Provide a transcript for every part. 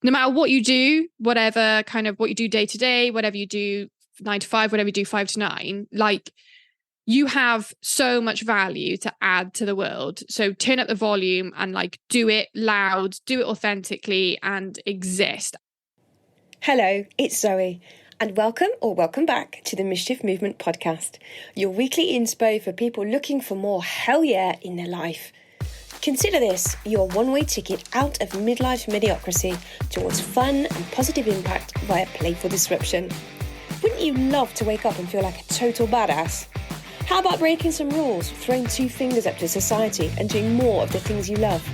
no matter what you do, whatever kind of what you do day to day, whatever you do 9 to 5, whatever you do 5 to 9, like you have so much value to add to the world. So turn up the volume and like do it loud, do it authentically and exist. Hello, it's Zoe, and welcome back to the Mischief Movement podcast, your weekly inspo for people looking for more hell yeah in their life. Consider this your one-way ticket out of midlife mediocrity towards fun and positive impact via playful disruption. Wouldn't you love to wake up and feel like a total badass? How about breaking some rules, throwing 2 fingers up to society and doing more of the things you love?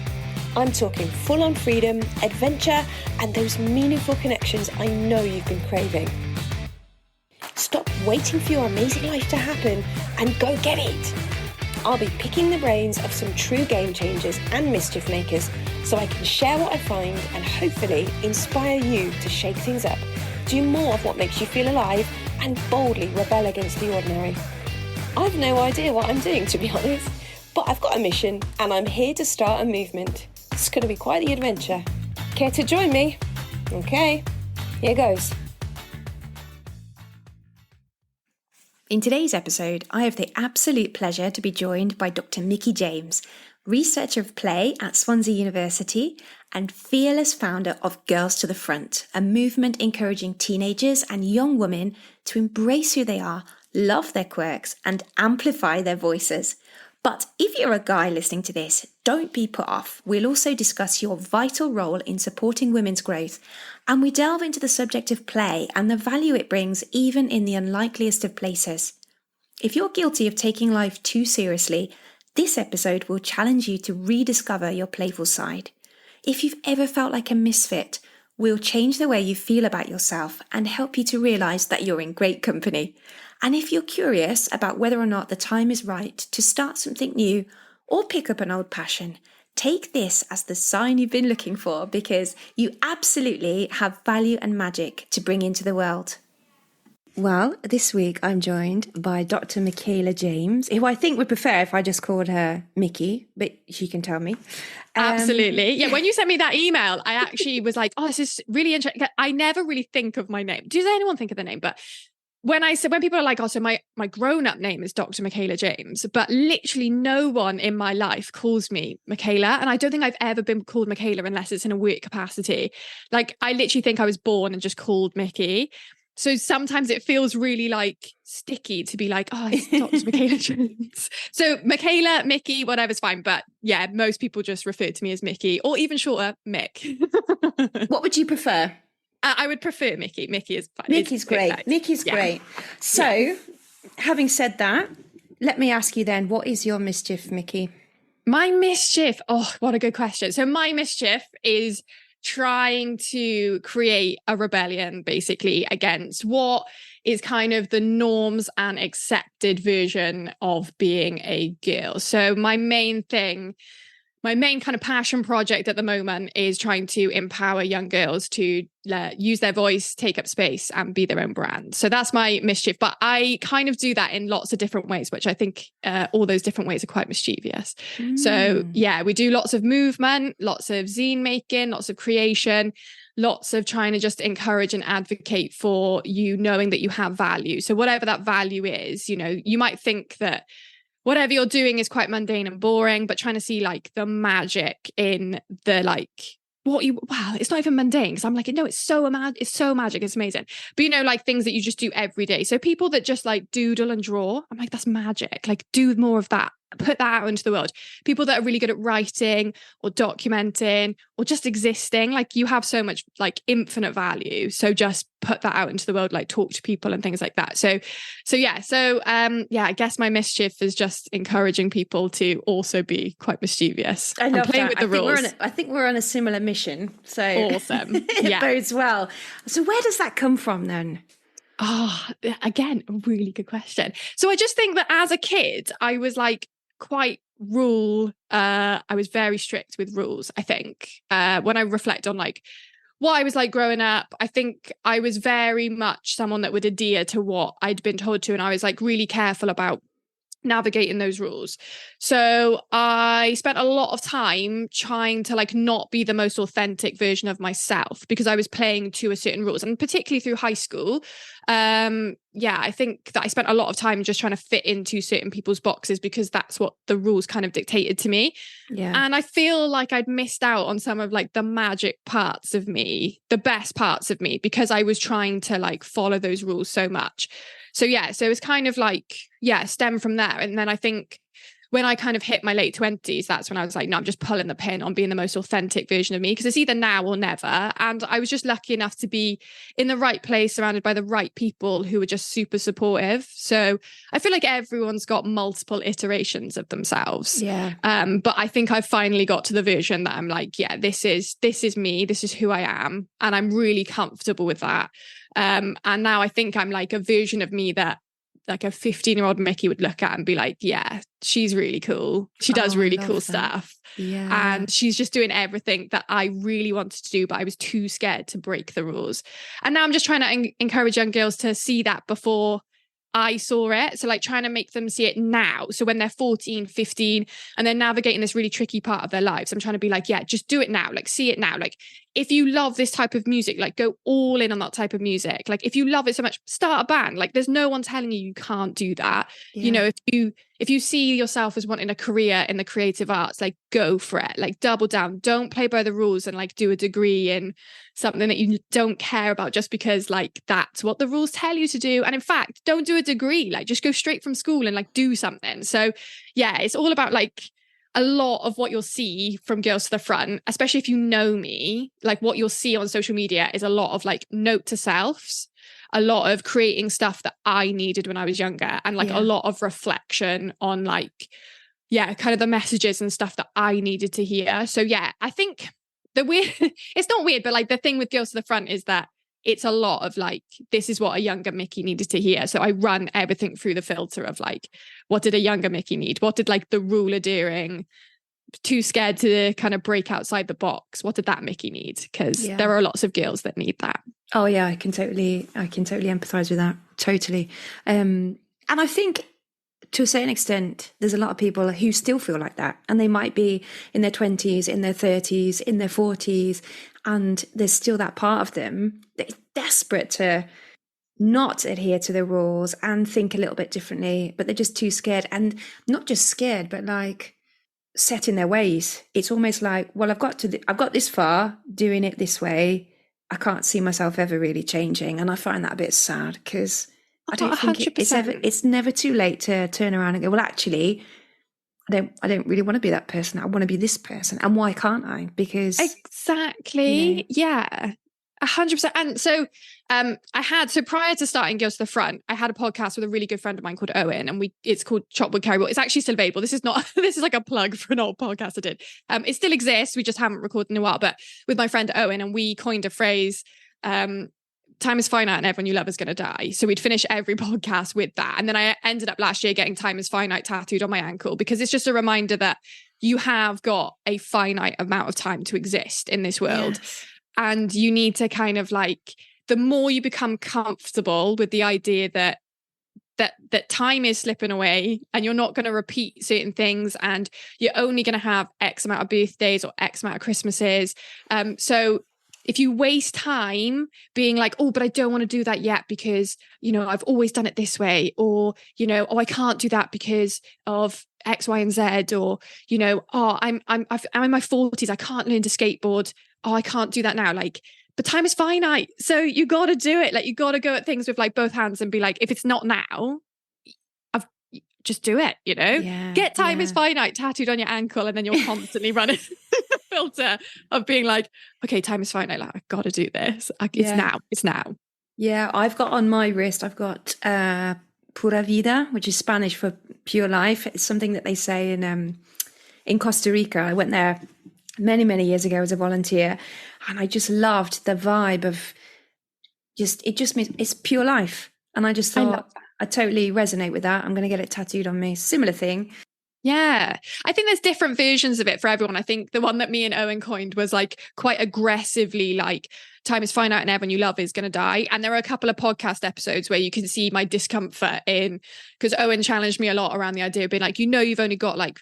I'm talking full-on freedom, adventure, and those meaningful connections I know you've been craving. Stop waiting for your amazing life to happen and go get it! I'll be picking the brains of some true game changers and mischief makers so I can share what I find and hopefully inspire you to shake things up, do more of what makes you feel alive, and boldly rebel against the ordinary. I've no idea what I'm doing, to be honest, but I've got a mission and I'm here to start a movement. It's going to be quite the adventure. Care to join me? Okay, here goes. In today's episode, I have the absolute pleasure to be joined by Dr. Mickey James, researcher of play at Swansea University and fearless founder of Girls to the Front, a movement encouraging teenagers and young women to embrace who they are, love their quirks, and amplify their voices. But if you're a guy listening to this, don't be put off. We'll also discuss your vital role in supporting women's growth, and we delve into the subject of play and the value it brings even in the unlikeliest of places. If you're guilty of taking life too seriously, this episode will challenge you to rediscover your playful side. If you've ever felt like a misfit, we'll change the way you feel about yourself and help you to realise that you're in great company. And if you're curious about whether or not the time is right to start something new or pick up an old passion, take this as the sign you've been looking for, because you absolutely have value and magic to bring into the world. Well, this week I'm joined by Dr. Michaela James, who I think would prefer if I just called her Mickey, but she can tell me. Absolutely. Yeah, when you sent me that email, I actually was like, oh, this is really interesting. I never really think of my name. Does anyone think of the name? But when people are like, oh, so my grown-up name is Dr. Michaela James, but literally no one in my life calls me Michaela. And I don't think I've ever been called Michaela unless it's in a work capacity. Like, I literally think I was born and just called Mickey. So sometimes it feels really like sticky to be like, oh, it's Dr. Michaela James. So Michaela, Mickey, whatever's fine. But yeah, most people just refer to me as Mickey, or even shorter, Mick. What would you prefer? I would prefer Mickey. Mickey is fine. Mickey's great. Mickey's great. So, having said that, let me ask you then, what is your mischief, Mickey? My mischief? Oh, what a good question. So my mischief is trying to create a rebellion, basically, against what is kind of the norms and accepted version of being a girl. So my main kind of passion project at the moment is trying to empower young girls to use their voice, take up space, and be their own brand. So that's my mischief. But I kind of do that in lots of different ways, which I think all those different ways are quite mischievous. So yeah, we do lots of movement, lots of zine making, lots of creation, lots of trying to just encourage and advocate for you knowing that you have value. So whatever that value is, you might think that whatever you're doing is quite mundane and boring, but trying to see like the magic in the it's not even mundane, because I'm like, no, it's so magic, it's amazing. But like things that you just do every day. So people that just like doodle and draw, I'm like, that's magic. Like, do more of that. Put that out into the world. People that are really good at writing or documenting or just existing, like you have so much like infinite value. So just put that out into the world, like talk to people and things like that. So I guess my mischief is just encouraging people to also be quite mischievous. I love playing that. with the rules. I think we're on a similar mission. So awesome. It bodes well. So where does that come from then? Oh, again, a really good question. So I just think that as a kid, I was like quite I was very strict with rules, I think. When I reflect on like what I was like growing up, I think I was very much someone that would adhere to what I'd been told to. And I was like really careful about navigating those rules. So I spent a lot of time trying to like not be the most authentic version of myself because I was playing to a certain rules, and particularly through high school. I think that I spent a lot of time just trying to fit into certain people's boxes because that's what the rules kind of dictated to me. And I feel like I'd missed out on some of like the magic parts of me, the best parts of me, because I was trying to like follow those rules so much. So it's kind of like, stem from there. And then I think when I kind of hit my late 20s, that's when I was like, no, I'm just pulling the pin on being the most authentic version of me, because it's either now or never. And I was just lucky enough to be in the right place, surrounded by the right people who were just super supportive. So I feel like everyone's got multiple iterations of themselves. But I think I've finally got to the version that I'm like, this is me, this is who I am. And I'm really comfortable with that. And now I think I'm like a version of me that like a 15-year-old Mickey would look at and be like, yeah, she's really cool. She does really cool stuff. And she's just doing everything that I really wanted to do, but I was too scared to break the rules. And now I'm just trying to encourage young girls to see that before I saw it. So like trying to make them see it now. So when they're 14, 15, and they're navigating this really tricky part of their lives, I'm trying to be like, just do it now. Like, see it now. Like, if you love this type of music, like go all in on that type of music. Like if you love it so much, start a band. Like there's no one telling you can't do that. You know, if you see yourself as wanting a career in the creative arts, like go for it, like double down. Don't play by the rules and like do a degree in something that you don't care about just because like that's what the rules tell you to do. And in fact, don't do a degree, like just go straight from school and like do something. So it's all about like a lot of what you'll see from Girls to the Front, especially if you know me, like what you'll see on social media is a lot of like note to selves, a lot of creating stuff that I needed when I was younger, and like a lot of reflection on like, kind of the messages and stuff that I needed to hear. So I think the weird, it's not weird, but like the thing with Girls to the Front is that it's a lot of like, this is what a younger Mickey needed to hear. So I run everything through the filter of like, what did a younger Mickey need? What did like the rule adhering, too scared to kind of break outside the box? What did that Mickey need? Because there are lots of girls that need that. Oh yeah, I can totally empathize with that. Totally. And I think to a certain extent, there's a lot of people who still feel like that. And they might be in their 20s, in their 30s, in their 40s. And there's still that part of them that is desperate to not adhere to the rules and think a little bit differently, but they're just too scared. And not just scared, but like set in their ways. It's almost like, well, I've got this far doing it this way. I can't see myself ever really changing. And I find that a bit sad because I don't think it's never too late to turn around and go, well, actually, I don't really want to be that person. I want to be this person. And why can't I? Because exactly. 100%. And so prior to starting Girls to the Front, I had a podcast with a really good friend of mine called Owen, and it's called Chop Wood Carry Wood. It's actually still available. This is like a plug for an old podcast I did. It still exists. We just haven't recorded in a while, but with my friend Owen, and we coined a phrase, time is finite and everyone you love is going to die. So we'd finish every podcast with that. And then I ended up last year getting time is finite tattooed on my ankle, because it's just a reminder that you have got a finite amount of time to exist in this world. Yes. And you need to kind of like, the more you become comfortable with the idea that time is slipping away and you're not going to repeat certain things, and you're only going to have X amount of birthdays or X amount of Christmases. So if you waste time being like, oh, but I don't want to do that yet because, you know, I've always done it this way, or, you know, oh, I can't do that because of X, Y, and Z, or, you know, oh, I'm in my 40s, I can't learn to skateboard. Oh, I can't do that now. Like, but time is finite. So you got to do it. Like, you got to go at things with like both hands and be like, if it's not now, just do it, you know? Get time is finite tattooed on your ankle, and then you're constantly running the filter of being like, okay, time is finite. Like, I've got to do this. It's now. Yeah, I've got on my wrist, I've got pura vida, which is Spanish for pure life. It's something that they say in Costa Rica. I went there many, many years ago as a volunteer, and I just loved the vibe of it's pure life. And I just thought, I totally resonate with that. I'm going to get it tattooed on me. Similar thing. Yeah. I think there's different versions of it for everyone. I think the one that me and Owen coined was like quite aggressively like time is finite and everyone you love is going to die. And there are a couple of podcast episodes where you can see my discomfort in, because Owen challenged me a lot around the idea of being like, you've only got like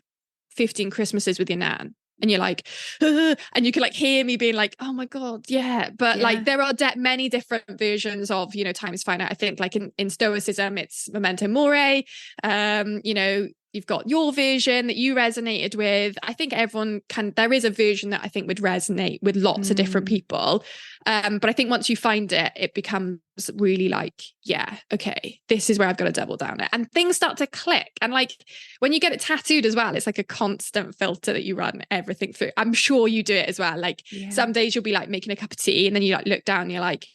15 Christmases with your nan. And you're like, and you can like hear me being like, oh my God, yeah. But like there are many different versions of, time is finite. I think like in Stoicism, it's memento mori. You've got your version that you resonated with. I think there is a version that I think would resonate with lots of different people. But I think once you find it, it becomes really like, yeah, okay, this is where I've got to double down it. And things start to click. And like when you get it tattooed as well, it's like a constant filter that you run everything through. I'm sure you do it as well. Like some days you'll be like making a cup of tea and then you like look down and you're like,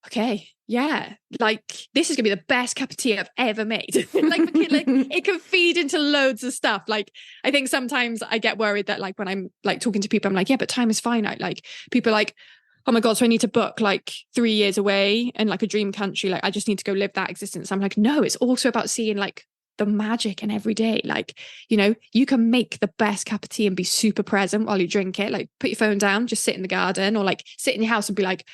okay, yeah, like this is gonna be the best cup of tea I've ever made. like it can feed into loads of stuff. Like I think sometimes I get worried that like when I'm like talking to people, I'm like, yeah, but time is finite. Like people are like, oh my God, so I need to book like 3 years away and like a dream country. Like I just need to go live that existence. I'm like, no, it's also about seeing like the magic in every day. Like, you can make the best cup of tea and be super present while you drink it. Like put your phone down, just sit in the garden or like sit in your house and be like,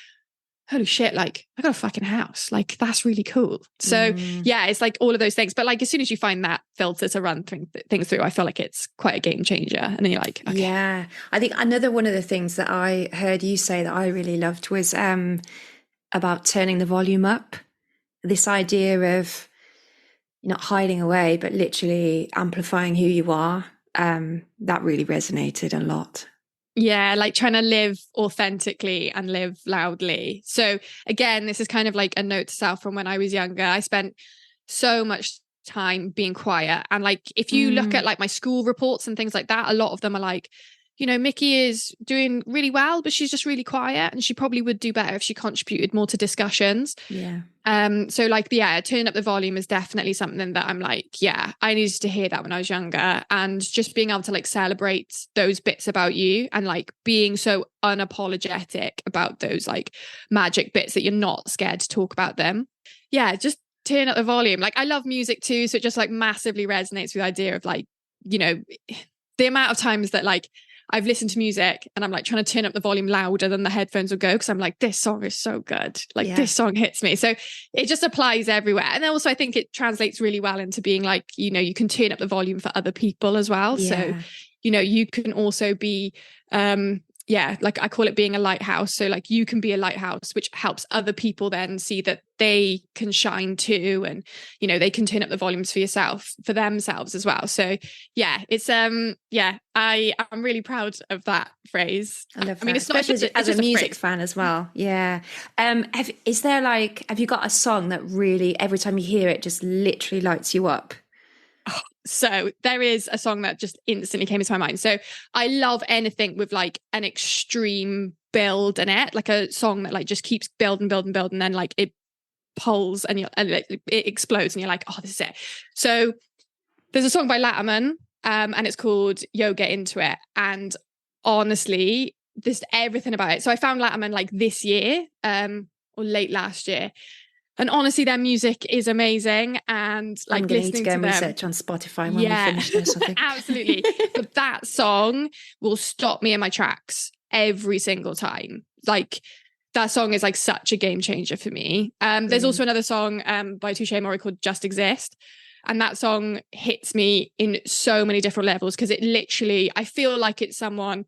holy shit, like I got a fucking house. Like that's really cool. So yeah, it's like all of those things. But like as soon as you find that filter to run things through, I feel like it's quite a game changer. And then you're like, okay. Yeah. I think another one of the things that I heard you say that I really loved was about turning the volume up. This idea of not hiding away, but literally amplifying who you are. That really resonated a lot. Yeah, like trying to live authentically and live loudly. So again, this is kind of like a note to self from when I was younger. I spent so much time being quiet. And like, if you look at like my school reports and things like that, a lot of them are like, Mickey is doing really well, but she's just really quiet and she probably would do better if she contributed more to discussions. Yeah. So like, yeah, turning up the volume is definitely something that I'm like, yeah, I needed to hear that when I was younger, and just being able to like celebrate those bits about you and like being so unapologetic about those like magic bits that you're not scared to talk about them. Yeah, just turn up the volume. Like I love music too. So it just like massively resonates with the idea of like, the amount of times that like I've listened to music and I'm like trying to turn up the volume louder than the headphones will go because I'm like, this song is so good. Like this song hits me. So it just applies everywhere. And then also I think it translates really well into being like, you can turn up the volume for other people as well. Yeah. So, you can also be, like I call it being a lighthouse. So like you can be a lighthouse, which helps other people then see that they can shine too. And, they can turn up the volumes for themselves as well. So yeah, it's, I'm really proud of that phrase. I love that. I mean, it's not just as a music fan as well. Yeah. Have you got a song that really, every time you hear it, just literally lights you up? So there is a song that just instantly came into my mind. So I love anything with like an extreme build in it, like a song that like just keeps building, and then like it pulls and it explodes and you're like, oh, this is it. So there's a song by Latterman and it's called Yo Get Into It. And honestly, there's everything about it. So I found Latterman like this year or late last year. And honestly, their music is amazing. And like I'm listening to go to and them, research on Spotify when we finish this, I think. Absolutely. But that song will stop me in my tracks every single time. Like that song is like such a game changer for me. There's also another song by Touche Amore called Just Exist. And that song hits me in so many different levels because it literally, I feel like it's someone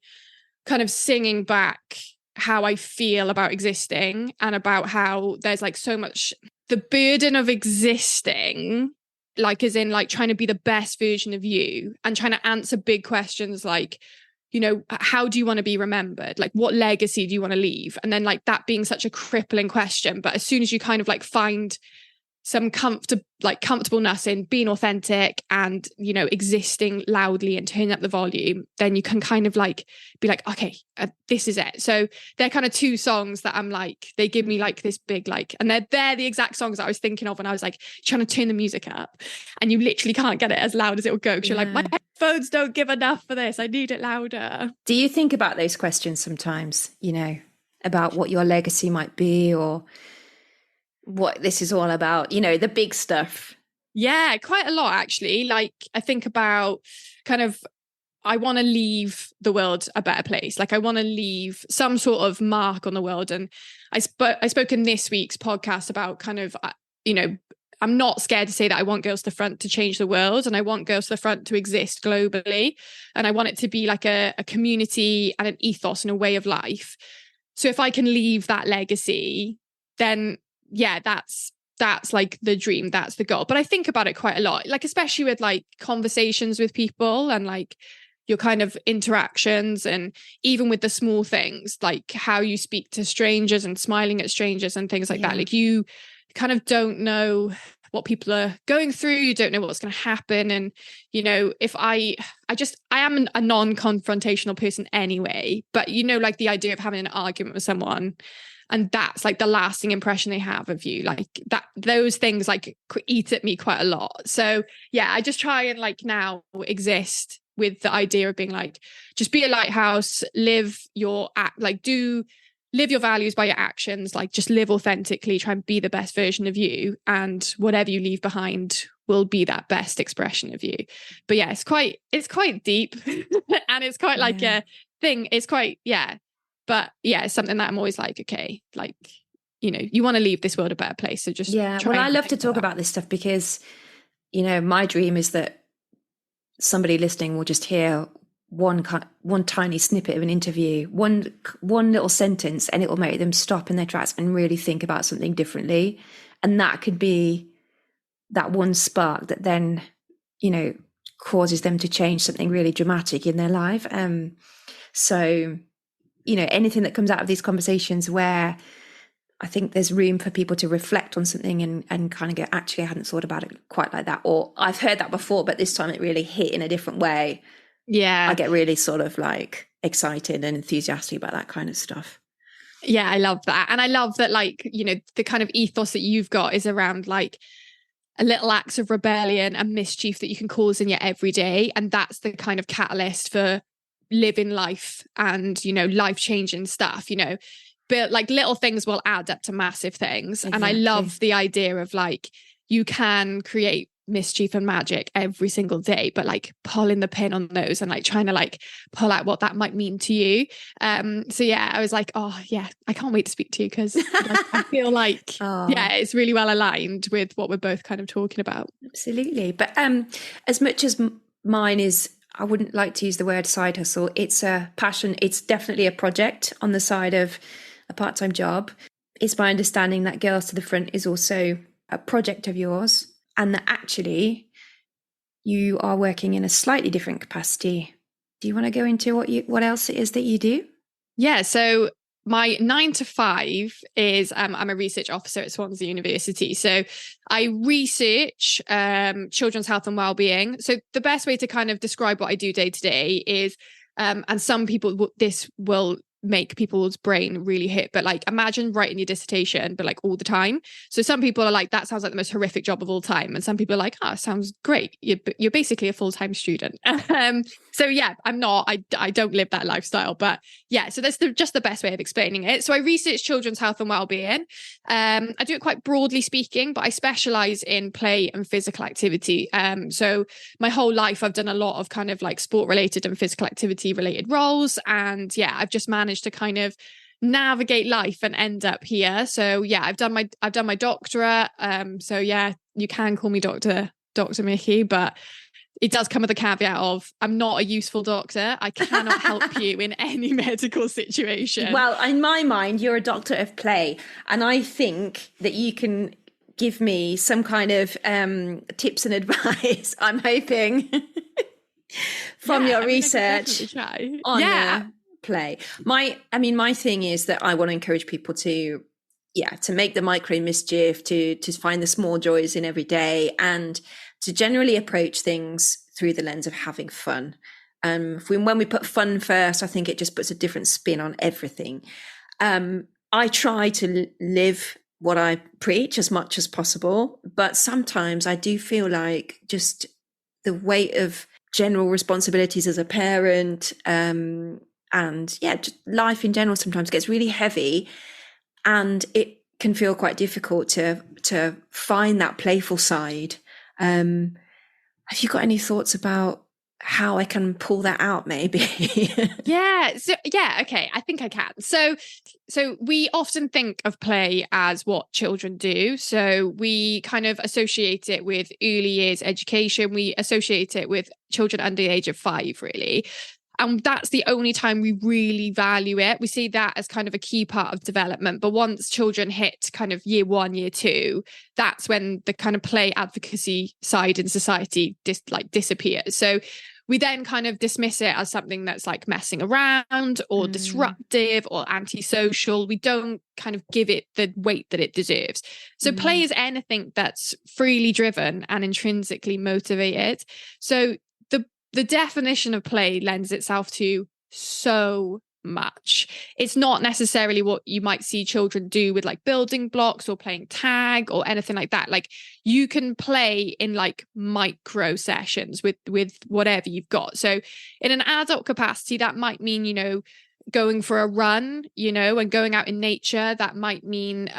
kind of singing back how I feel about existing and about how there's like so much, the burden of existing, like as in like trying to be the best version of you and trying to answer big questions like, how do you want to be remembered? Like what legacy do you want to leave? And then like that being such a crippling question. But as soon as you kind of like find some comfortableness in being authentic and, existing loudly and turning up the volume, then you can kind of like be like, okay, this is it. So they're kind of two songs that I'm like, they give me like this big, like, and they're the exact songs that I was thinking of when I was like trying to turn the music up and you literally can't get it as loud as it will go. Cause you're like, my headphones don't give enough for this. I need it louder. Do you think about those questions sometimes, about what your legacy might be or what this is all about, the big stuff? Yeah, quite a lot actually. Like I think about kind of I want to leave the world a better place. Like I want to leave some sort of mark on the world. And I spoke in this week's podcast about kind of, I'm not scared to say that I want Girls to the Front to change the world, and I want Girls to the Front to exist globally. And I want it to be like a community and an ethos and a way of life. So if I can leave that legacy, then yeah, that's like the dream, that's the goal. But I think about it quite a lot, like especially with like conversations with people and like your kind of interactions, and even with the small things like how you speak to strangers and smiling at strangers and things like that. Like you kind of don't know what people are going through, you don't know what's going to happen. And if I am a non-confrontational person anyway, but like the idea of having an argument with someone and that's like the lasting impression they have of you, like that, those things like eat at me quite a lot. So yeah, I just try and like now exist with the idea of being like, just be a lighthouse, live your values by your actions, like just live authentically, try and be the best version of you, and whatever you leave behind will be that best expression of you. But yeah, it's quite deep and it's quite like a thing. It's quite, but yeah, it's something that I'm always like, okay, like, you want to leave this world a better place. So just well, I love to talk about this stuff because, my dream is that somebody listening will just hear one tiny snippet of an interview, one little sentence, and it will make them stop in their tracks and really think about something differently. And that could be that one spark that then, causes them to change something really dramatic in their life. So, anything that comes out of these conversations where I think there's room for people to reflect on something and kind of go, actually, I hadn't thought about it quite like that. Or I've heard that before, but this time it really hit in a different way. Yeah. I get really sort of like excited and enthusiastic about that kind of stuff. Yeah, I love that. And I love that, like, the kind of ethos that you've got is around like a little acts of rebellion and mischief that you can cause in your everyday. And that's the kind of catalyst for living life and, life-changing stuff, but like little things will add up to massive things. Exactly. And I love the idea of like, you can create mischief and magic every single day, but like pulling the pin on those and like trying to like pull out what that might mean to you. So yeah, I was like, oh yeah, I can't wait to speak to you because I feel like, it's really well aligned with what we're both kind of talking about. Absolutely. But as much as mine is, I wouldn't like to use the word side hustle. It's a passion. It's definitely a project on the side of a part-time job. It's my understanding that Girls to the Front is also a project of yours, and that actually you are working in a slightly different capacity. Do you want to go into what else it is that you do? Yeah, so my 9 to 5 is I'm a research officer at Swansea University. So I research children's health and well-being. So the best way to kind of describe what I do day to day is, and some people, this will make people's brain really hit, but like imagine writing your dissertation but like all the time. So some people are like, that sounds like the most horrific job of all time, and some people are like, oh, sounds great, you're basically a full-time student. So yeah, I'm not, I don't live that lifestyle, but yeah, so that's just the best way of explaining it. So I research children's health and well-being. I do it quite broadly speaking, but I specialize in play and physical activity. So my whole life I've done a lot of kind of like sport related and physical activity related roles, and yeah, I've just managed to kind of navigate life and end up here. So yeah, I've done my doctorate. So yeah, you can call me Dr. Mickey, but it does come with a caveat of I'm not a useful doctor. I cannot help you in any medical situation. Well, in my mind, you're a doctor of play, and I think that you can give me some kind of tips and advice. I'm hoping from your research on play. My thing is that I want to encourage people to make the micro-mischief, to find the small joys in every day, and to generally approach things through the lens of having fun. When we put fun first, I think it just puts a different spin on everything. I try to live what I preach as much as possible, but sometimes I do feel like just the weight of general responsibilities as a parent, and just life in general sometimes gets really heavy, and it can feel quite difficult to find that playful side. Have you got any thoughts about how I can pull that out, maybe. Okay, I think I can. So we often think of play as what children do. So we kind of associate it with early years education. We associate it with children under the age of 5, really. And that's the only time we really value it. We see that as kind of a key part of development. But once children hit kind of year 1, year 2, that's when the kind of play advocacy side in society disappears. So we then kind of dismiss it as something that's like messing around or disruptive or antisocial. We don't kind of give it the weight that it deserves. So play is anything that's freely driven and intrinsically motivated. So the definition of play lends itself to so much. It's not necessarily what you might see children do with like building blocks or playing tag or anything like that. Like you can play in like micro sessions with whatever you've got. So in an adult capacity, that might mean, going for a run, and going out in nature. That might mean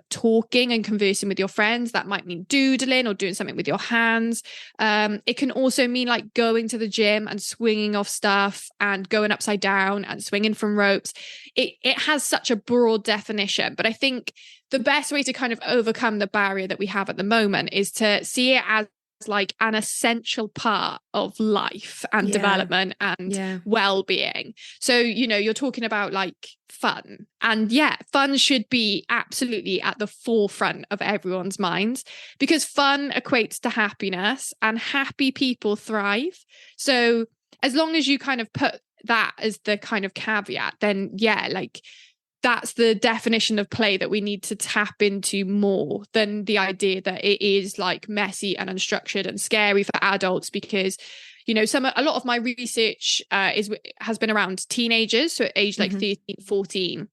talking and conversing with your friends. That might mean doodling or doing something with your hands. It can also mean like going to the gym and swinging off stuff and going upside down and swinging from ropes. It has such a broad definition, but I think the best way to kind of overcome the barrier that we have at the moment is to see it as like an essential part of life and development and well-being. So, you're talking about like fun, and fun should be absolutely at the forefront of everyone's minds, because fun equates to happiness and happy people thrive. So as long as you kind of put that as the kind of caveat, then that's the definition of play that we need to tap into more than the idea that it is like messy and unstructured and scary for adults. Because, a lot of my research has been around teenagers, so at age like 13, 14.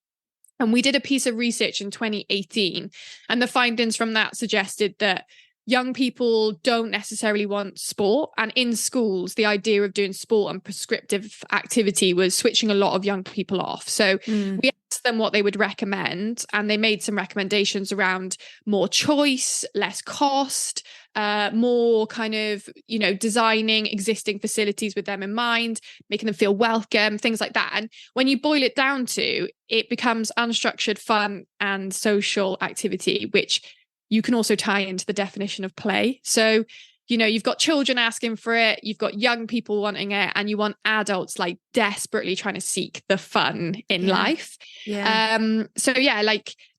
And we did a piece of research in 2018, and the findings from that suggested that young people don't necessarily want sport. And in schools, the idea of doing sport and prescriptive activity was switching a lot of young people off. So we asked them what they would recommend, and they made some recommendations around more choice, less cost, more kind of, designing existing facilities with them in mind, making them feel welcome, things like that. And when you boil it down to, it becomes unstructured fun and social activity, which you can also tie into the definition of play. So, you've got children asking for it, you've got young people wanting it, and you want adults like desperately trying to seek the fun in life.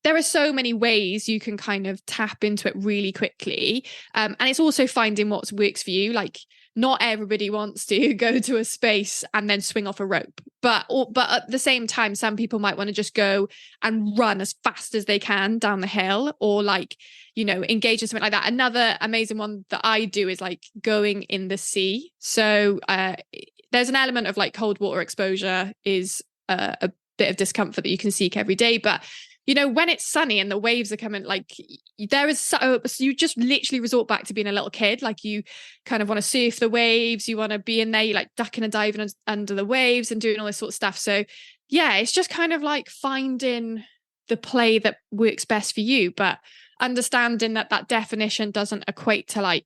There are so many ways you can kind of tap into it really quickly. And it's also finding what works for you. Like, not everybody wants to go to a space and then swing off a rope. But at the same time, some people might want to just go and run as fast as they can down the hill, or engage in something like that. Another amazing one that I do is like going in the sea. So there's an element of like cold water exposure is a bit of discomfort that you can seek every day. But when it's sunny and the waves are coming, like you just literally resort back to being a little kid. Like you kind of want to surf the waves, you want to be in there, you like ducking and diving under the waves and doing all this sort of stuff. So it's just kind of like finding the play that works best for you, but understanding that definition doesn't equate to like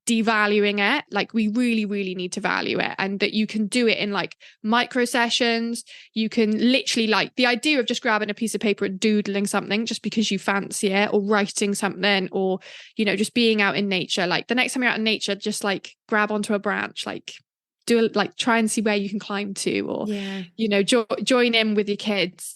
devaluing it. Like we really, really need to value it, and that you can do it in like micro sessions. You can literally, like, the idea of just grabbing a piece of paper and doodling something just because you fancy it, or writing something, or just being out in nature. Like the next time you're out in nature, just like grab onto a branch, like try and see where you can climb to, or join in with your kids,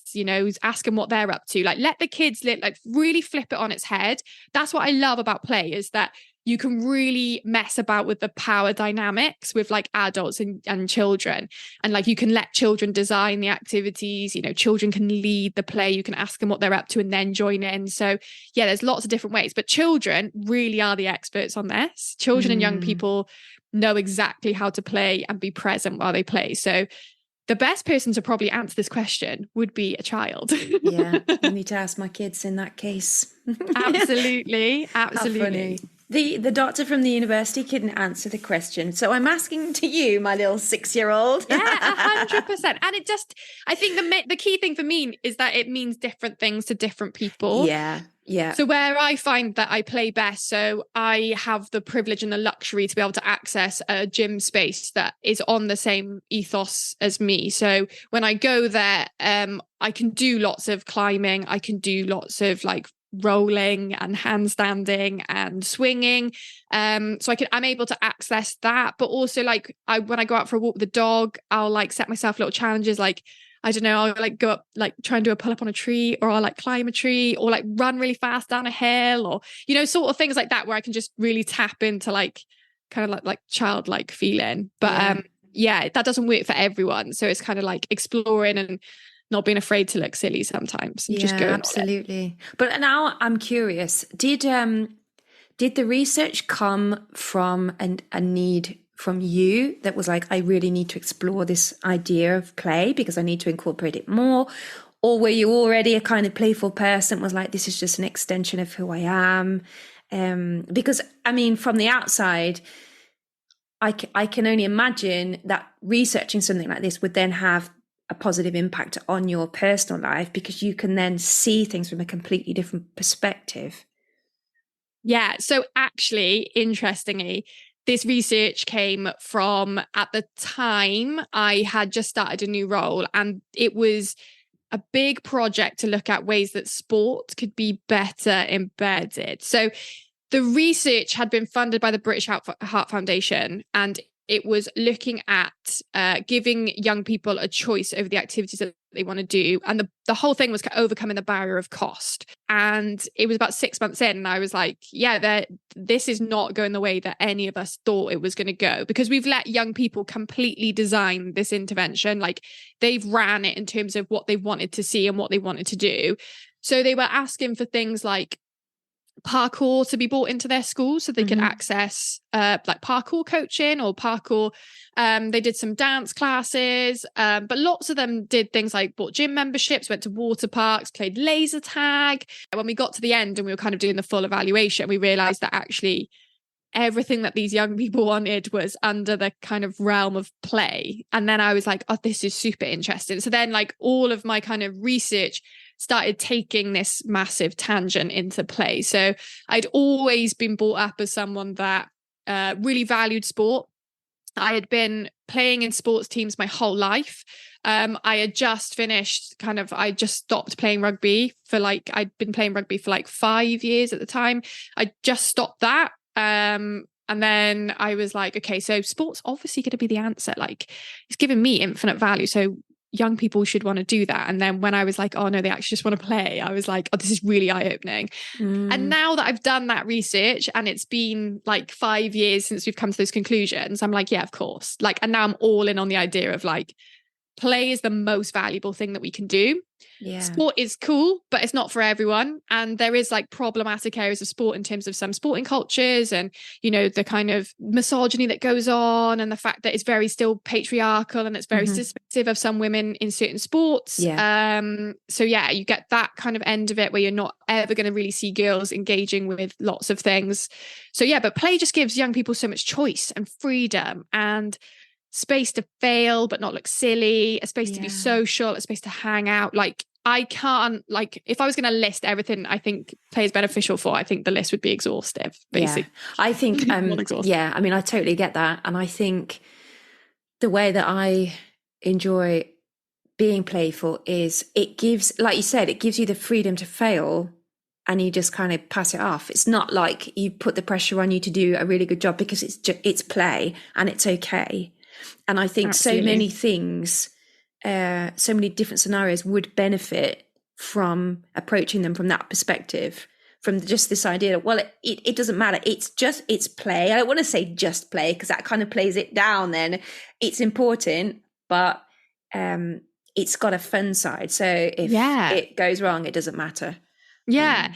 ask them what they're up to. Like let the kids like really flip it on its head. That's what I love about play, is that you can really mess about with the power dynamics with like adults and children. And like you can let children design the activities, children can lead the play, you can ask them what they're up to and then join in. So there's lots of different ways, but children really are the experts on this. Children and young people know exactly how to play and be present while they play. So the best person to probably answer this question would be a child. I need to ask my kids in that case. Absolutely. The doctor from the university couldn't answer the question, so I'm asking to you, my little 6-year-old. 100%. And it just, I think the key thing for me is that it means different things to different people. Yeah. So where I find that I play best, so I have the privilege and the luxury to be able to access a gym space that is on the same ethos as me. So when I go there, I can do lots of climbing. I can do lots of like rolling and handstanding and swinging. So I'm able to access that. But also like when I go out for a walk with the dog, I'll like set myself little challenges like, I don't know, I'll like go up, like try and do a pull up on a tree, or I'll like climb a tree, or like run really fast down a hill, or, you know, sort of things like that, where I can just really tap into like kind of like childlike feeling. But yeah, that doesn't work for everyone. So it's kind of like exploring and not being afraid to look silly sometimes. And just going absolutely. But now I'm curious, did the research come from a need from you that was like, I really need to explore this idea of play because I need to incorporate it more? Or were you already a kind of playful person, was like, this is just an extension of who I am? Because I mean, from the outside, I can only imagine that researching something like this would then have a positive impact on your personal life, because you can then see things from a completely different perspective. Yeah. So actually, interestingly, this research came from, at the time, I had just started a new role, and it was a big project to look at ways that sport could be better embedded. So the research had been funded by the British Heart Foundation, and it was looking at giving young people a choice over the activities that they want to do. And the whole thing was overcoming the barrier of cost. And it was about 6 months in, and I was like, yeah, this is not going the way that any of us thought it was going to go, because we've let young people completely design this intervention. Like, they've ran it in terms of what they wanted to see and what they wanted to do. So they were asking for things like parkour to be brought into their school so they could access like parkour coaching or parkour. They did some dance classes, but lots of them did things like bought gym memberships, went to water parks, played laser tag. When we got to the end and we were kind of doing the full evaluation, we realized that actually everything that these young people wanted was under the kind of realm of play. And then I was like, oh, this is super interesting. So then like all of my kind of research started taking this massive tangent into play. So I'd always been brought up as someone that really valued sport. I had been playing in sports teams my whole life. I had just finished I just stopped playing rugby I'd been playing rugby for like 5 years at the time. I just stopped that. And then I was like, okay, so sports obviously going to be the answer. Like, it's given me infinite value. So young people should want to do that. And then when I was like, oh no, they actually just want to play, I was like, oh, this is really eye-opening. And now that I've done that research and it's been like 5 years since we've come to those conclusions, I'm like, yeah, of course. Like, and now I'm all in on the idea of like, play is the most valuable thing that we can do. Yeah. Sport is cool, but it's not for everyone. And there is like problematic areas of sport in terms of some sporting cultures and, you know, the kind of misogyny that goes on and the fact that it's very still patriarchal and it's very dismissive of some women in certain sports. Yeah. So yeah, you get that kind of end of it where you're not ever going to really see girls engaging with lots of things. So yeah, but play just gives young people so much choice and freedom and space to fail but not look silly, a space to be social, a space to hang out. Like, I can't, like, if I was going to list everything I think play is beneficial for, I think the list would be exhaustive, basically. Yeah. I think yeah, I mean, I totally get that. And I think the way that I enjoy being playful is it gives, like you said, it gives you the freedom to fail and you just kind of pass it off. It's not like you put the pressure on you to do a really good job, because it's play and it's okay. And I think so many things, so many different scenarios would benefit from approaching them from that perspective, from just this idea that, well, it doesn't matter. It's play. I don't want to say just play, because that kind of plays it down then. It's important, but it's got a fun side. So if it goes wrong, it doesn't matter. Yeah.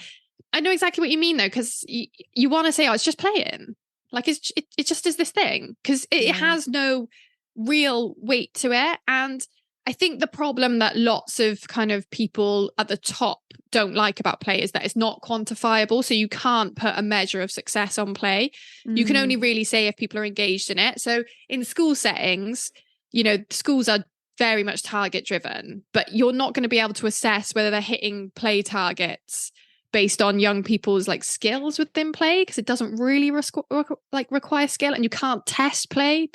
I know exactly what you mean, though, because you want to say, oh, it's just playing. Like, it just is this thing, because it has no real weight to it. And I think the problem that lots of kind of people at the top don't like about play is that it's not quantifiable. So you can't put a measure of success on play. You can only really say if people are engaged in it. So in school settings, you know, schools are very much target driven, but you're not going to be able to assess whether they're hitting play targets based on young people's like skills within play, because it doesn't really require skill, and you can't test play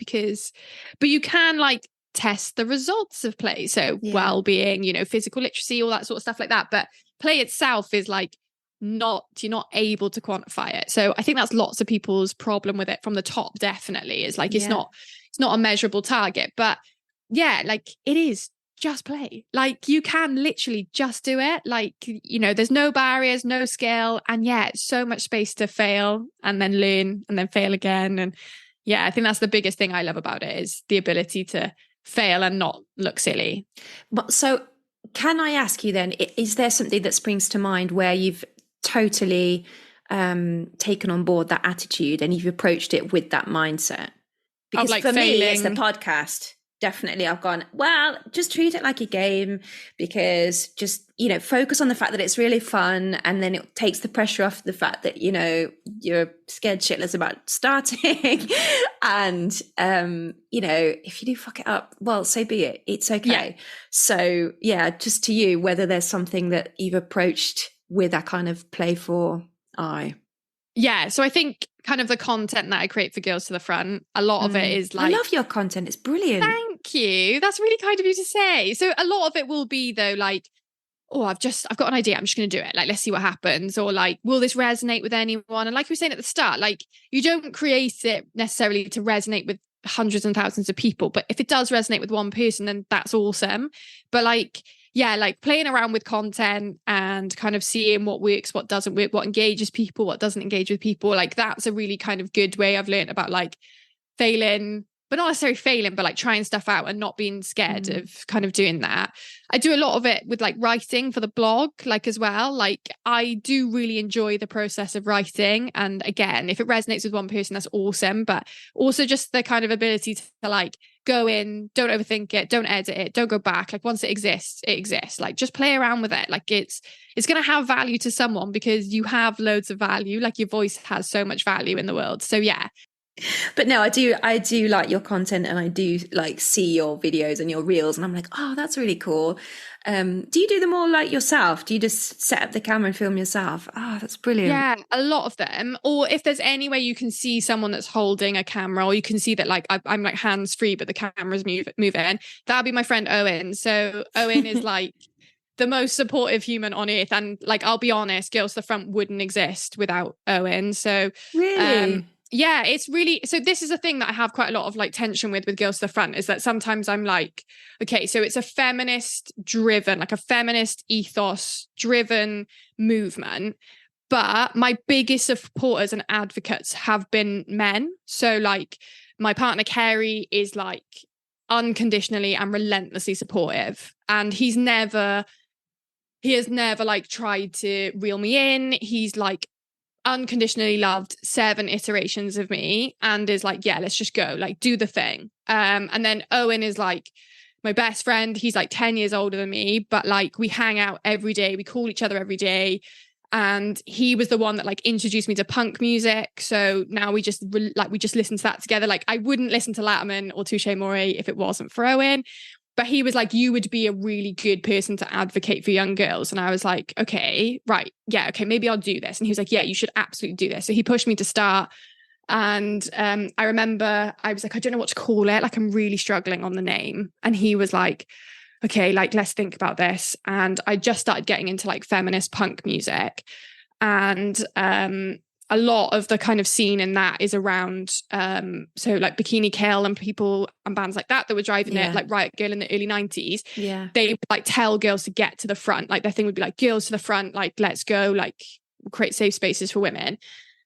but you can like test the results of play. So well-being, you know, physical literacy, all that sort of stuff like that. But play itself is like you're not able to quantify it. So I think that's lots of people's problem with it from the top, definitely, is like it's not a measurable target. But yeah, like it is just play. Like you can literally just do it. Like, you know, there's no barriers, no skill, and so much space to fail and then learn and then fail again. And yeah, I think that's the biggest thing I love about it, is the ability to fail and not look silly. But so can I ask you then, is there something that springs to mind where you've totally taken on board that attitude and you've approached it with that mindset? Because like for failing. me, it's the podcast. Definitely, I've gone, well, just treat it like a game, because just, you know, focus on the fact that it's really fun, and then it takes the pressure off the fact that, you know, you're scared shitless about starting. And, you know, if you do fuck it up, well, so be it. It's okay. Yeah. So, yeah, just to you, whether there's something that you've approached with that kind of playful eye. Yeah, so I think kind of the content that I create for Girls to the Front, a lot of it is like... I love your content. It's brilliant. Thank you. That's really kind of you to say. So a lot of it will be though like, oh, I've got an idea, I'm just going to do it. Like, let's see what happens. Or like, will this resonate with anyone? And like we were saying at the start, like you don't create it necessarily to resonate with hundreds and thousands of people. But if it does resonate with one person, then that's awesome. But like, yeah, like playing around with content and kind of seeing what works, what doesn't work, what engages people, what doesn't engage with people. Like that's a really kind of good way I've learned about like failing, but not necessarily failing, but like trying stuff out and not being scared of kind of doing that. I do a lot of it with like writing for the blog, like as well. Like I do really enjoy the process of writing. And again, if it resonates with one person, that's awesome. But also just the kind of ability to like go in, don't overthink it, don't edit it, don't go back. Like once it exists, it exists. Like just play around with it. Like it's going to have value to someone because you have loads of value. Like your voice has so much value in the world. So yeah. But no, I do like your content, and I do like see your videos and your reels, and I'm like, oh, that's really cool. Do you do them all like yourself? Do you just set up the camera and film yourself? Oh, that's brilliant. Yeah, a lot of them. Or if there's any way you can see someone that's holding a camera, or you can see that like I'm like hands free, but the camera's moving, that'll be my friend Owen. So Owen is like the most supportive human on earth. And like, I'll be honest, Girls to the Front wouldn't exist without Owen. So really? Yeah, it's really, so this is a thing that I have quite a lot of like tension with Girls to the Front, is that sometimes I'm like, okay, so it's a feminist driven, like a feminist ethos driven movement, but my biggest supporters and advocates have been men. So like my partner Kerry is like unconditionally and relentlessly supportive, and he has never like tried to reel me in. He's like unconditionally loved 7 iterations of me and is like, yeah, let's just go, like do the thing. And then Owen is like my best friend. He's like 10 years older than me, but like we hang out every day, we call each other every day. And he was the one that like introduced me to punk music. So now we just listen to that together. Like I wouldn't listen to Latterman or Touche Amore if it wasn't for Owen. But he was like, you would be a really good person to advocate for young girls. And I was like, okay, right. Yeah, okay, maybe I'll do this. And he was like, yeah, you should absolutely do this. So he pushed me to start. And I remember I was like, I don't know what to call it. Like, I'm really struggling on the name. And he was like, okay, like, let's think about this. And I just started getting into like feminist punk music. And a lot of the kind of scene in that is around so like Bikini Kill and people and bands like that were driving it, like Riot Girl in the early 90s. Yeah, they like tell girls to get to the front. Like their thing would be like, girls to the front, like let's go, like create safe spaces for women.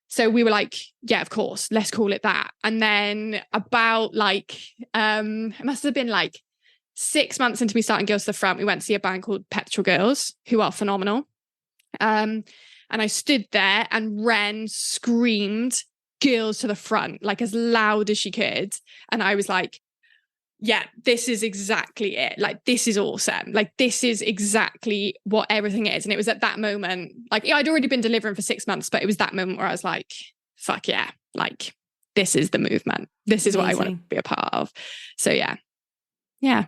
So we were like, yeah, of course, let's call it that. And then about like it must have been like 6 months into me starting Girls to the Front, we went to see a band called Petrol Girls, who are phenomenal. And I stood there and Ren screamed girls to the front, like as loud as she could. And I was like, yeah, this is exactly it. Like, this is awesome. Like, this is exactly what everything is. And it was at that moment, like I'd already been delivering for 6 months, but it was that moment where I was like, fuck yeah, like this is the movement. This is what I want to be a part of. So yeah. Yeah.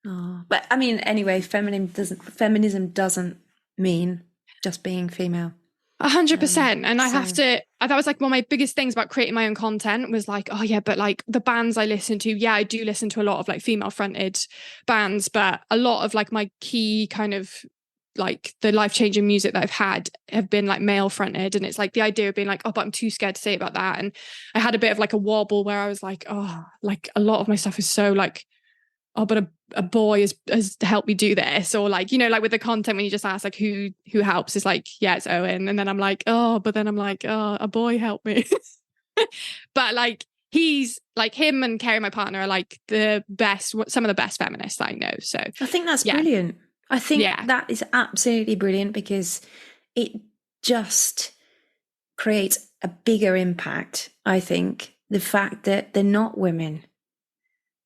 Oh, but I mean, anyway, feminism doesn't mean just being female. 100%. And I have so- to, that was like one of my biggest things about creating my own content was like, oh yeah, but like the bands I listen to, yeah, I do listen to a lot of like female fronted bands, but a lot of like my key kind of like the life-changing music that I've had have been like male fronted. And it's like the idea of being like, oh, but I'm too scared to say about that. And I had a bit of like a wobble where I was like, oh, like a lot of my stuff is so like, oh, but a boy has helped me do this. Or like, you know, like with the content, when you just ask like who helps, it's like, yeah, it's Owen. And then I'm like, oh, but then I'm like, oh, a boy helped me. But like, he's like, him and Kerry, my partner, are like the best, some of the best feminists I know. So I think that's yeah. brilliant. I think Yeah. that is absolutely brilliant, because it just creates a bigger impact. I think the fact that they're not women.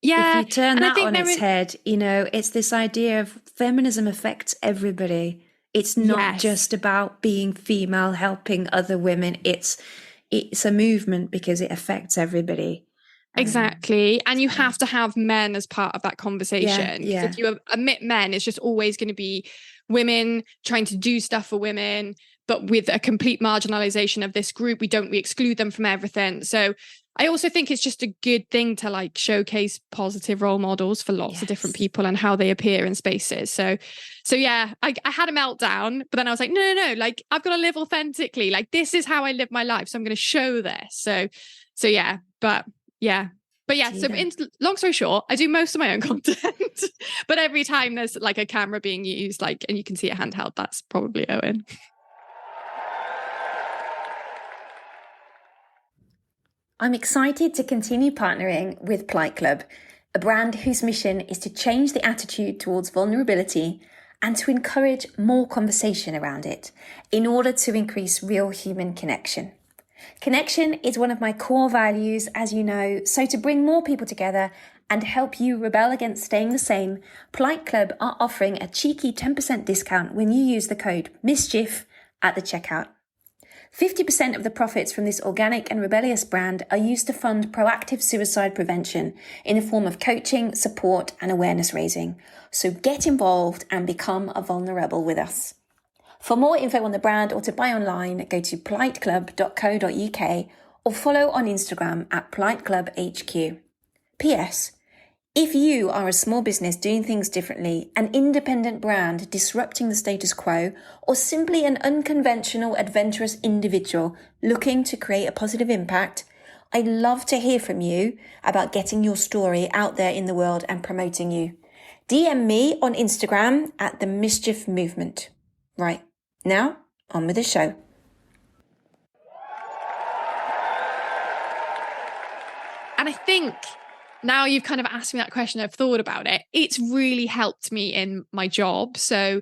Yeah. If you turn and I that think on its head, you know, it's this idea of feminism affects everybody. It's not Yes. just about being female, helping other women. It's a movement because it affects everybody. Exactly. And you have to have men as part of that conversation. Yeah. If you omit men, it's just always going to be women trying to do stuff for women, but with a complete marginalization of this group. We exclude them from everything. So I also think it's just a good thing to like showcase positive role models for lots of different people and how they appear in spaces. So yeah, I had a meltdown, but then I was like, no, like I've got to live authentically. Like this is how I live my life. So I'm going to show this. So yeah, but yeah. But yeah, so long story short, I do most of my own content, but every time there's like a camera being used, like, and you can see it handheld, that's probably Owen. I'm excited to continue partnering with Polite Club, a brand whose mission is to change the attitude towards vulnerability and to encourage more conversation around it in order to increase real human connection. Connection is one of my core values, as you know, so to bring more people together and help you rebel against staying the same, Polite Club are offering a cheeky 10% discount when you use the code MISCHIEF at the checkout. 50% of the profits from this organic and rebellious brand are used to fund proactive suicide prevention in the form of coaching, support, and awareness raising. So get involved and become a vulnerable with us. For more info on the brand or to buy online, go to politeclub.co.uk or follow on Instagram at politeclubhq. P.S. If you are a small business doing things differently, an independent brand disrupting the status quo, or simply an unconventional, adventurous individual looking to create a positive impact, I'd love to hear from you about getting your story out there in the world and promoting you. DM me on Instagram at The Mischief Movement. Right, now on with the show. And I think now you've kind of asked me that question, I've thought about it. It's really helped me in my job. So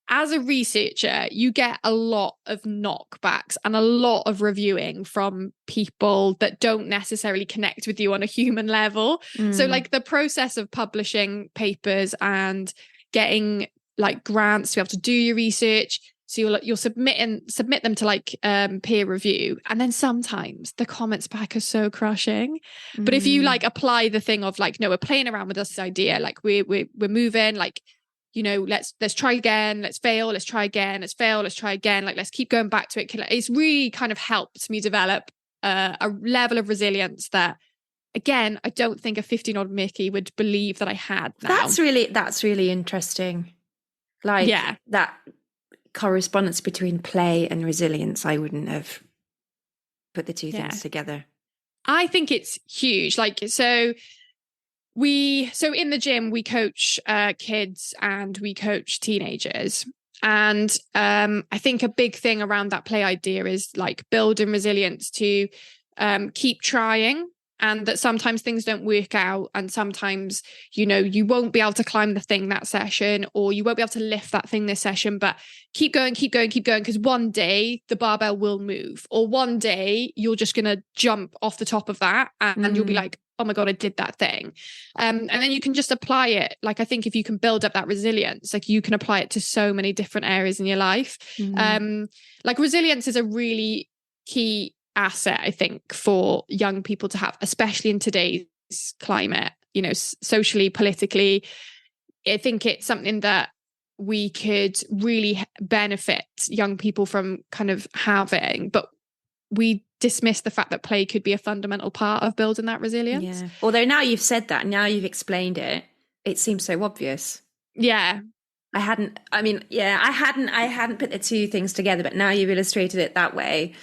as a researcher, you get a lot of knockbacks and a lot of reviewing from people that don't necessarily connect with you on a human level. So like the process of publishing papers and getting like grants to be able to do your research. So you'll submit them to like peer review, and then sometimes the comments back are so crushing. But if you like apply the thing of like, no, we're playing around with this idea, like we're moving, like, you know, let's try again, let's fail, let's try again, let's fail, let's try again, like let's keep going back to it. It's really kind of helped me develop a level of resilience that, again, I don't think a 15-year-old Mickey would believe that I had now. That's really interesting. Like that correspondence between play and resilience, I wouldn't have put the two things together. I think it's huge. Like, so in the gym, we coach kids and we coach teenagers. And I think a big thing around that play idea is like building resilience to keep trying. And that sometimes things don't work out, and sometimes, you know, you won't be able to climb the thing that session, or you won't be able to lift that thing this session, but keep going, because one day the barbell will move, or one day you're just going to jump off the top of that and you'll be like, oh my God, I did that thing. And then you can just apply it. Like, I think if you can build up that resilience, like you can apply it to so many different areas in your life. Like resilience is a really key asset, I think, for young people to have, especially in today's climate, you know, socially, politically. I think it's something that we could really benefit young people from kind of having, but we dismiss the fact that play could be a fundamental part of building that resilience. Yeah. Although now you've said that, now you've explained it, it seems so obvious. Yeah. I hadn't put the two things together, but now you've illustrated it that way.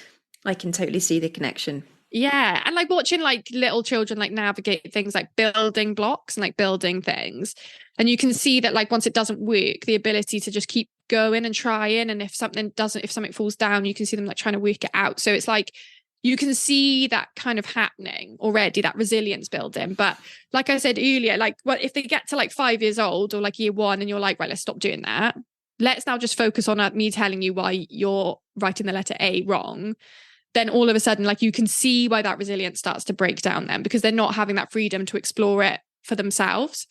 I can totally see the connection. Yeah. And like watching like little children like navigate things like building blocks and like building things. And you can see that like once it doesn't work, the ability to just keep going and trying. And if something falls down, you can see them like trying to work it out. So it's like you can see that kind of happening already, that resilience building. But like I said earlier, like if they get to like 5 years old or like year one and you're like, right, let's stop doing that. Let's now just focus on me telling you why you're writing the letter A wrong. Then all of a sudden, like you can see why that resilience starts to break down then, because they're not having that freedom to explore it for themselves.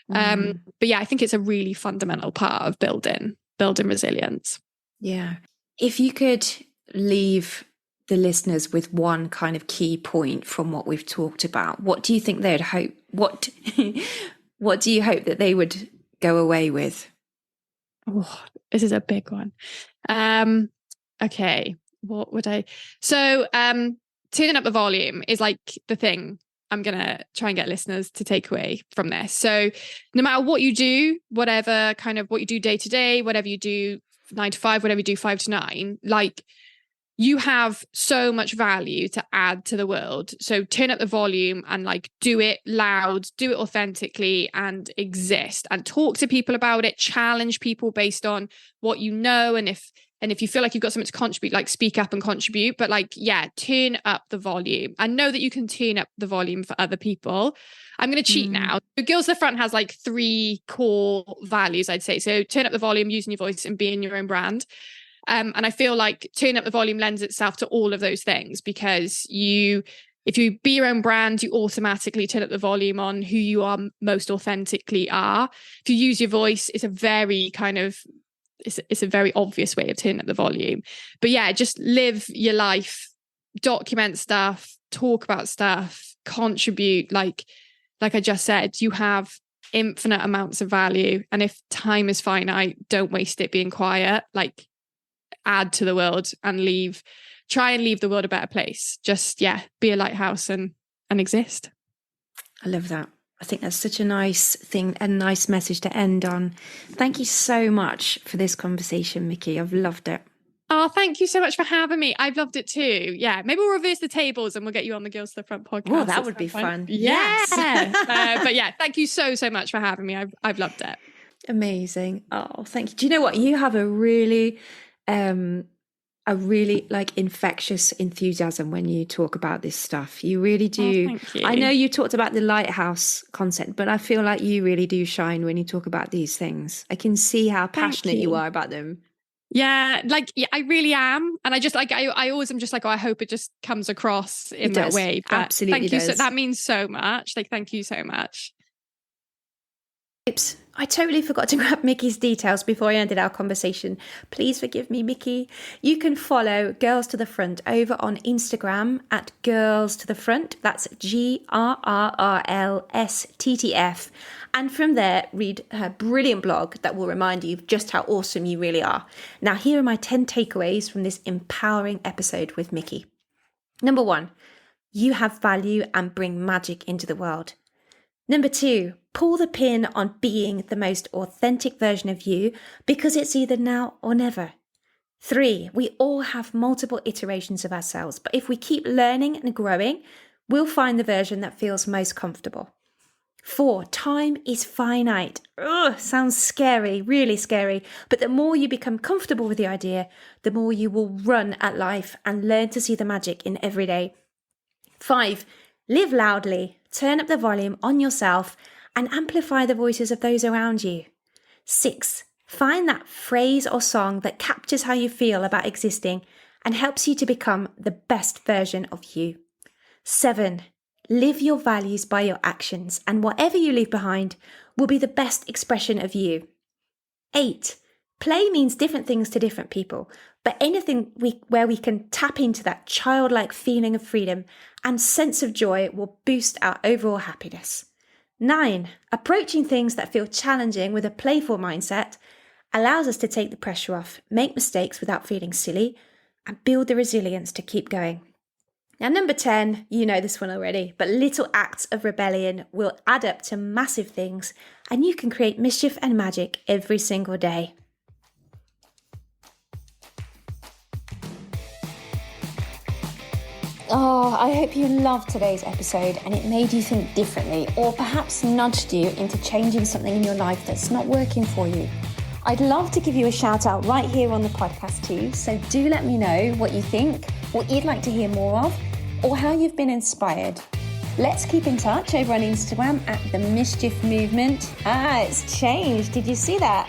But yeah, I think it's a really fundamental part of building resilience. Yeah. If you could leave the listeners with one kind of key point from what we've talked about, what do you think they'd hope? What do you hope that they would go away with? Oh, this is a big one. Okay. What would I? So, turning up the volume is like the thing I'm going to try and get listeners to take away from this. So no matter what you do, whatever kind of what you do day to day, whatever you do 9 to 5, whatever you do 5 to 9, like you have so much value to add to the world. So turn up the volume and like do it loud, do it authentically and exist and talk to people about it, challenge people based on what you know. And if you feel like you've got something to contribute, like speak up and contribute, but like, yeah, turn up the volume and know that you can turn up the volume for other people. I'm going to cheat now. Girls to the Front has like 3 core values, I'd say. So turn up the volume, using your voice and being your own brand. And I feel like turn up the volume lends itself to all of those things because if you be your own brand, you automatically turn up the volume on who you are most authentically are. If you use your voice, it's a very obvious way of turning up the volume. But yeah, just live your life, document stuff, talk about stuff, contribute. Like I just said, you have infinite amounts of value. And if time is finite, don't waste it being quiet. Like add to the world and try and leave the world a better place. Just, yeah, be a lighthouse and exist. I love that. I think that's such a nice thing, a nice message to end on. Thank you so much for this conversation, Mickey. I've loved it. Oh, thank you so much for having me. I've loved it too. Yeah, maybe we'll reverse the tables and we'll get you on the Girls to the Front podcast. Oh, that would be fun. Yes. But yeah, thank you so much for having me. I've loved it. Amazing. Oh, thank you. Do you know what? You have a really like infectious enthusiasm when you talk about this stuff. You really do. Oh, thank you. I know you talked about the lighthouse concept, but I feel like you really do shine when you talk about these things. I can see how passionate you are about them. Yeah, I really am. And I just I always am just like, oh, I hope it just comes across in that way. But absolutely thank you. Does. So that means so much. Like, thank you so much. Oops, I totally forgot to grab Mickey's details before I ended our conversation. Please forgive me, Mickey. You can follow Girls to the Front over on Instagram at Girls to the Front. That's GRRRLSTTF. And from there, read her brilliant blog that will remind you of just how awesome you really are. Now, here are my 10 takeaways from this empowering episode with Mickey. Number 1, you have value and bring magic into the world. Number 2, pull the pin on being the most authentic version of you because it's either now or never. 3, we all have multiple iterations of ourselves, but if we keep learning and growing, we'll find the version that feels most comfortable. 4, time is finite. Ugh, sounds scary, really scary, but the more you become comfortable with the idea, the more you will run at life and learn to see the magic in every day. 5, live loudly, turn up the volume on yourself and amplify the voices of those around you. 6, find that phrase or song that captures how you feel about existing and helps you to become the best version of you. 7, live your values by your actions, and whatever you leave behind will be the best expression of you. 8, play means different things to different people, but anything where we can tap into that childlike feeling of freedom and sense of joy will boost our overall happiness. 9, approaching things that feel challenging with a playful mindset allows us to take the pressure off, make mistakes without feeling silly, and build the resilience to keep going. Now, number 10, you know this one already, but little acts of rebellion will add up to massive things, and you can create mischief and magic every single day. Oh, I hope you loved today's episode and it made you think differently, or perhaps nudged you into changing something in your life that's not working for you. I'd love to give you a shout out right here on the podcast too, so do let me know what you think, what you'd like to hear more of, or how you've been inspired. Let's keep in touch over on Instagram at The Mischief Movement. It's changed, did you see that?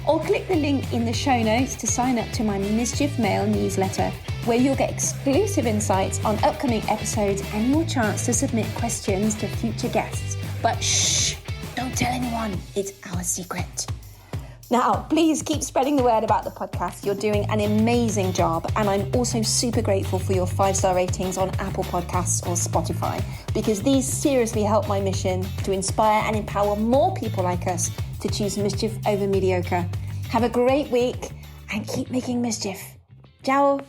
Or click the link in the show notes to sign up to my Mischief Mail newsletter, where you'll get exclusive insights on upcoming episodes and your chance to submit questions to future guests. But shh, don't tell anyone, it's our secret. Now, please keep spreading the word about the podcast. You're doing an amazing job. And I'm also super grateful for your 5-star ratings on Apple Podcasts or Spotify, because these seriously help my mission to inspire and empower more people like us to choose mischief over mediocre. Have a great week and keep making mischief. Ciao.